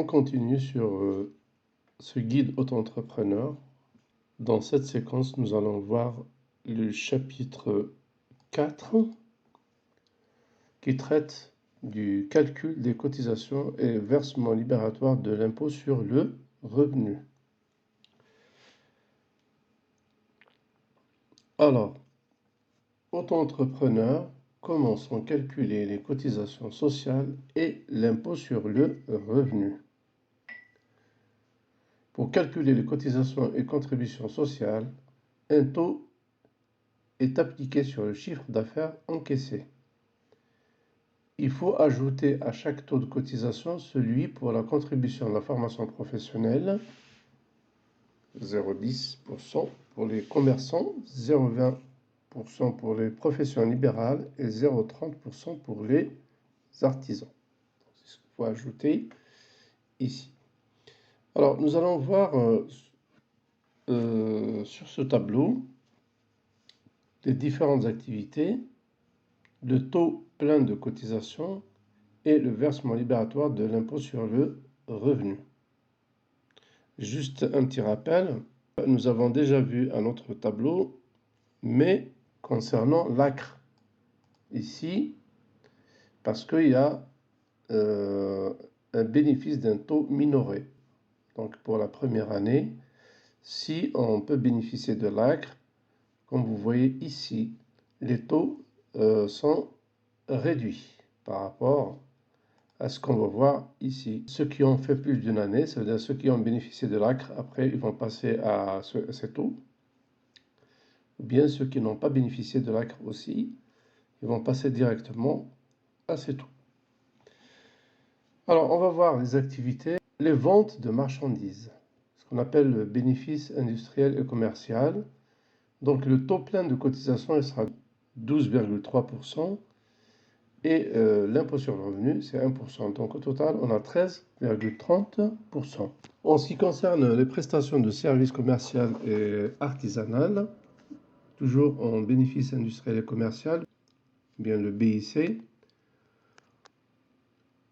continue sur ce guide auto-entrepreneur. Dans cette séquence, nous allons voir le chapitre 4 qui traite du calcul des cotisations et versement libératoire de l'impôt sur le revenu. Alors, auto-entrepreneur, comment sont calculées les cotisations sociales et l'impôt sur le revenu? Pour calculer les cotisations et contributions sociales, un taux est appliqué sur le chiffre d'affaires encaissé. Il faut ajouter à chaque taux de cotisation celui pour la contribution de la formation professionnelle, 0,10% pour les commerçants, 0,20% pour les professions libérales et 0,30% pour les artisans. C'est ce qu'il faut ajouter ici. Alors, nous allons voir sur ce tableau les différentes activités, le taux plein de cotisation et le versement libératoire de l'impôt sur le revenu. Juste un petit rappel, nous avons déjà vu un autre tableau, mais concernant l'ACRE. Ici, parce qu'il y a un bénéfice d'un taux minoré. Donc pour la première année, si on peut bénéficier de l'ACRE, comme vous voyez ici, les taux sont réduits par rapport à ce qu'on va voir ici. Ceux qui ont fait plus d'une année, c'est-à-dire ceux qui ont bénéficié de l'ACRE, après ils vont passer à ces taux. Ou bien ceux qui n'ont pas bénéficié de l'ACRE aussi, ils vont passer directement à ces taux. Alors on va voir les activités, les ventes de marchandises, ce qu'on appelle le bénéfice industriel et commercial. Donc le taux plein de cotisation il sera 12,3%. Et l'impôt sur le revenu, c'est 1%. Donc au total, on a 13,30%. En ce qui concerne les prestations de services commerciaux et artisanales, toujours en bénéfice industriel et commercial, bien le BIC,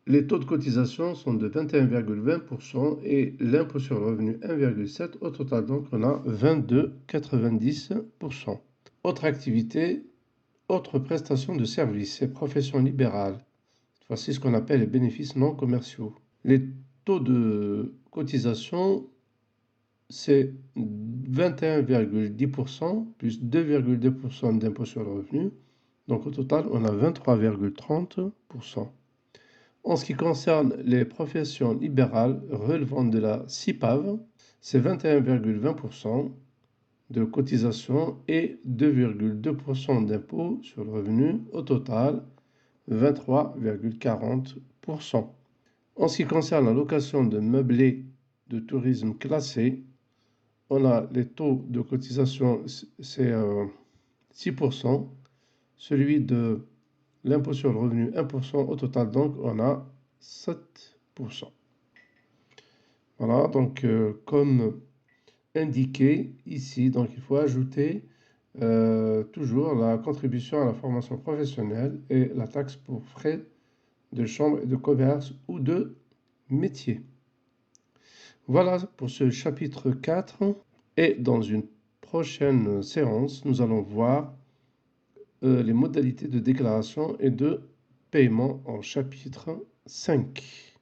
les taux de cotisation sont de 21,20% et l'impôt sur le revenu 1,7%. Au total, donc, on a 22,90%. Autre activité, autre prestation de services et professions libérales. Voici ce qu'on appelle les bénéfices non commerciaux. Les taux de cotisation, c'est 21,10% plus 2,2% d'impôt sur le revenu. Donc au total, on a 23,30%. En ce qui concerne les professions libérales relevant de la CIPAV, c'est 21,20% de cotisation et 2,2% d'impôt sur le revenu. Au total, 23,40%. En ce qui concerne la location de meublés de tourisme classés, on a les taux de cotisation, c'est 6%, celui de l'impôt sur le revenu 1%, au total donc on a 7%. Voilà, donc comme indiqué ici, donc il faut ajouter toujours la contribution à la formation professionnelle et la taxe pour frais de chambre et de commerce ou de métier. Voilà pour ce chapitre 4 et dans une prochaine séance, nous allons voir les modalités de déclaration et de paiement en chapitre 5.